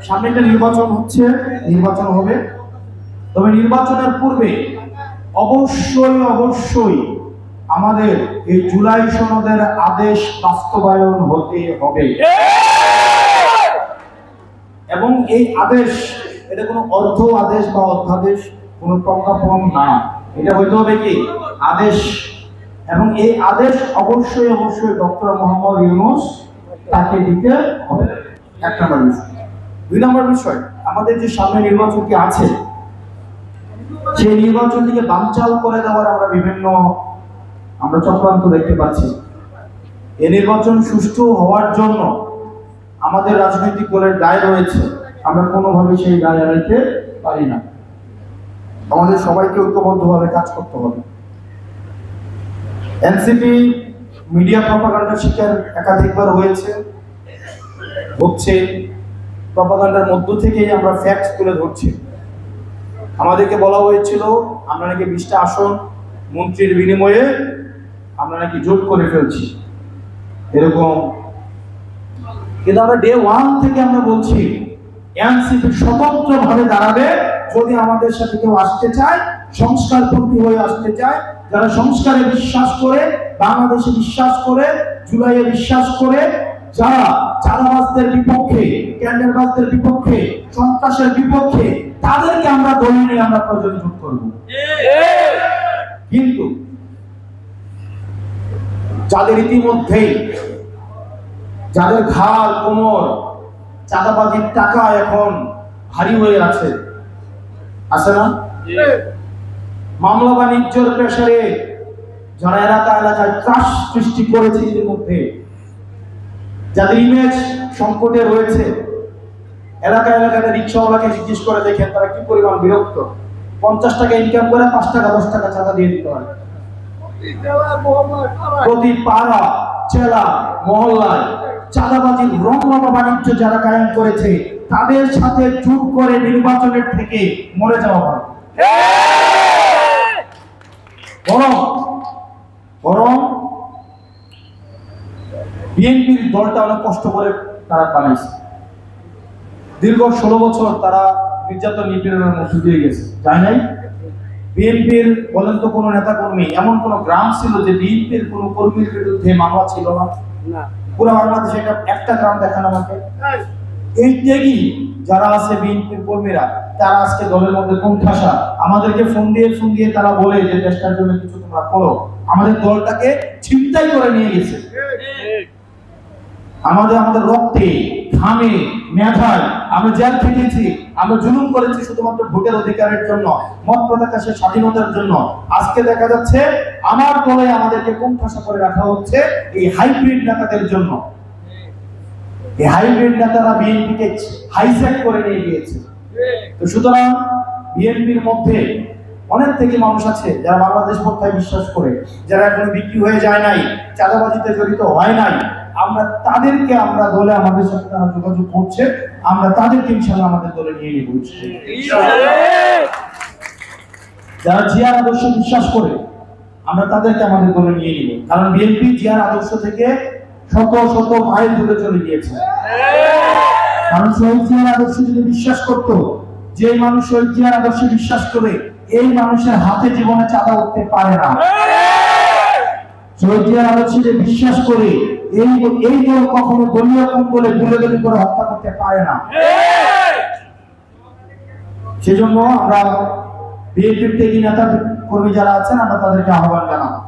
সামনে একটা নির্বাচন হচ্ছে, নির্বাচন হবে। তবে নির্বাচনের পূর্বে অবশ্যই আমাদের এই জুলাই সনদের আদেশ বাস্তবায়ন হতে হবে। এবং এই আদেশ, এটা কোনো অর্ধ আদেশ বা অধ্যাদেশ, কোনো প্রজ্ঞাপন না, এটা হইতে হবে কি আদেশ। এবং এই আদেশ অবশ্যই ডক্টর মোহাম্মদ ইউনূস তাকে দিতে হবে। এক নম্বর বিষয়। দুই নম্বর বিষয়, আমাদের যে সামনে নির্বাচনটি আছে, সেই নির্বাচনটিকে বানচাল করে দেওয়ার আমরা চক্রান্ত দেখতে পাচ্ছি। এই নির্বাচন সুষ্ঠু হওয়ার জন্য আমাদের রাজনৈতিক দলের দায় রয়েছে, আমরা কোনোভাবেই সেই দায় এড়াইতে পারি না। আমাদের সবাইকে ঐক্যবদ্ধভাবে কাজ করতে হবে। এনসিপি মিডিয়া প্রপাগান্ডার শিকার একাধিকবার হচ্ছে। প্রপাগান্ডার মধ্য থেকেই আমরা ফ্যাক্ট তুলে ধরছি। আমাদেরকে বলা হয়েছিল আমরা নাকি 20টা আসন মন্ত্রীর বিনিময়ে আমরা নাকি জোট করে ফেলছি, এরকম। কিন্তু আমরা ডে 1 থেকে আমরা বলছি এনসিপি স্বতন্ত্রভাবে দাঁড়াবে। যদি আমাদের সাথে কেউ আসতে চায়, সংস্কারপন্থী হয়ে আসতে চায়, যারা সংস্কারে বিশ্বাস করে, বাংলাদেশে বিশ্বাস করে, জুলাইয়ে বিশ্বাস করে, যারা চাঁদাবাজদের বিপক্ষে, টেন্ডারবাজদের বিপক্ষে, সন্ত্রাসের বিপক্ষে, তাদেরকে আমরা দলে নিয়ে আমরা প্রয়োজনে যোগ করব। কিন্তু যাদের ইতিমধ্যেই, যাদের ঘাড় কোমর চাঁদাবাজির টাকা এখন ভারী হয়ে আছে না, মামলা বাণিজ্যের প্রেসারে যারা এলাকায় ত্রাস সৃষ্টি করেছে, ইতিমধ্যে যাদের ইমেজ সংকটে রয়েছে, এলাকায় রিক্সাওয়ালাকে জিজ্ঞেস করে দেখেন তারা কি পরিমাণ বিরক্ত। 50 টাকা ইনকাম করে 5 টাকা 10 টাকা চাঁদা দিয়ে দিতে হয়। প্রতি পাড়া, জেলা, মহল্লায় চাঁদাবাজির রমরমা বাণিজ্য যারা কায়েম করেছে, তাদের সাথে চুপ করে নির্বাচনের থেকে মরে যাওয়া হয়। বরং বিএনপির দলটা অনেক কষ্ট করে তারা বানাইছে। দীর্ঘ 16 বছর তারা নির্যাতন নিপীড়নের মধ্যে দিয়ে গেছে, যায় নাই? বিএনপির বলেন তো কোনো নেতা কর্মী, এমন কোন গ্রাম ছিল যে বিএনপির কোন কর্মীর বিরুদ্ধে মামলা ছিল না? পুরো বাংলাদেশে একটা গ্রাম দেখান আমাকে। এই ত্যাগী যারা আছে বিএনপির কর্মীরা, তারা আজকে দলের মধ্যে কোণঠাসা। আমাদেরকে ফোন দিয়ে তারা বলে যে দেশটার জন্য কিছু তোমরা করো। আমাদের দলটাকে ছিনতাই করে নিয়ে গেছে। আমাদের রক্তে, ঘামে, মেধায় আমরা জেল খেটেছি, আমরা জুলুম করেছি শুধুমাত্র ভোটের অধিকারের জন্য, মত প্রকাশের স্বাধীনতার জন্য। আজকে দেখা যাচ্ছে আমার দলে আমাদেরকে কোণঠাসা করে রাখা হচ্ছে এই হাইব্রিড নেতাদের জন্য। এই হাইব্রিড নেতারা বিএনপিকে হাইজ্যাক করে নিয়ে গিয়েছে। তো সুতরাং বিএনপির মধ্যে অনেক থেকে মানুষ আছে যারা বাংলাদেশ পন্থায় বিশ্বাস করে, যারা এখনো বিক্রি হয়ে যায় নাই, চাঁদাবাজিতে জড়িত হয় নাই। আমরা দলে, আমাদের সাথে তারা যোগাযোগ করছে, আমরা তাদেরকে ইনশাআল্লাহ আমাদের দলে নিয়ে নিব। যারা জিয়ার আদর্শ বিশ্বাস করে, আমরা তাদেরকে আমাদের দলে নিয়ে নিব। কারণ বিএনপি জিয়ার আদর্শ থেকে শত মাইল দূরে চলে গিয়েছে। কারণ শহীদ জিয়ার আদর্শ যদি বিশ্বাস করতো, যে মানুষ শহীদ জিয়ার আদর্শে বিশ্বাস করে, এই মানুষের হাতে জীবনে চাঁদা উঠতে পারে না। শহীদ জিয়ার আদর্শে যে বিশ্বাস করে, এই দল কখনো দলীয় কম্বলে গুলি করে হত্যা করতে পারে না। সেজন্য আমরা বিএনপির ত্যাগী নেতা কর্মী যারা আছেন, আমরা তাদেরকে আহ্বান জানাবো।